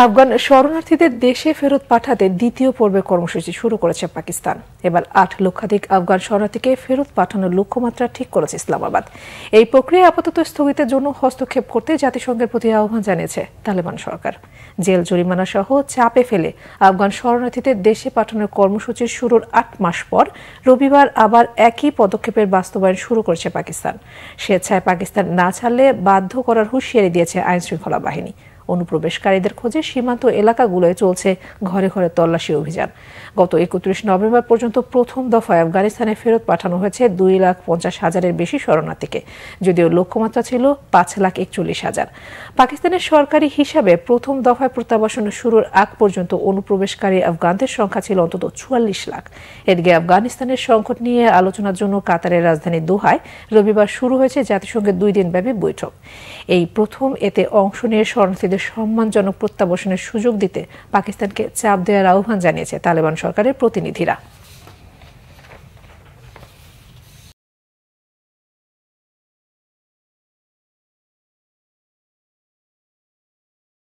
আফগান শরণার্থীদের দেশে ফেরত পাঠাতে দ্বিতীয় পর্বের কর্মসূচি শুরু করেছে পাকিস্তান। এবার ৮ লক্ষাধিক আফগান শরণার্থীকে ফেরত পাঠানোর লক্ষ্যমাত্রা ঠিক করেছে ইসলামাবাদ। এই প্রক্রিয়া আপাতত স্থগিতের জন্য হস্তক্ষেপ করতে জাতিসংঘের প্রতি আহ্বান জানিয়েছে তালেবান সরকার। জেল জরিমানা সহ চাপে ফেলে আফগান শরণার্থীদের দেশে পাঠানোর কর্মসূচির শুরুর ৮ মাস পর রবিবার আবার একই পদক্ষেপের বাস্তবায়ন শুরু করেছে পাকিস্তান। স্বেচ্ছায় পাকিস্তান না ছাড়লে বাধ্য করার হুঁশিয়ারি দিয়েছে আইনশৃঙ্খলা বাহিনী। অনুপ্রবেশকারীদের খোঁজে সীমান্ত এলাকাগুলোয় চলছে ঘরে ঘরে তল্লাশি অভিযান। গত ৩১ নভেম্বর পর্যন্ত প্রথম দফায় আফগানিস্তানে ফেরত পাঠানো হয়েছে ২,৫০,০০০-এর বেশি শরণার্থীকে, যদিও লক্ষ্যমাত্রা ছিল ৫,৪১,০০০। পাকিস্তানের সরকারি হিসাবে প্রথম দফায় প্রত্যাবাসন শুরুর আগ পর্যন্ত অনুপ্রবেশকারী আফগানদের সংখ্যা ছিল অন্তত ৪৪ লাখ। এদিকে আফগানিস্তানের সংকট নিয়ে আলোচনার জন্য কাতারের রাজধানী দোহায় রবিবার শুরু হয়েছে জাতিসংঘের ২ দিনব্যাপী বৈঠক। এই প্রথম এতে অংশ নিয়ে শরণার্থীদের সম্মানজনক প্রত্যাবাসনের সুযোগ দিতে পাকিস্তানকে চাপ দেওয়ার আহ্বান জানিয়েছে তালেবান সরকারের প্রতিনিধিরা।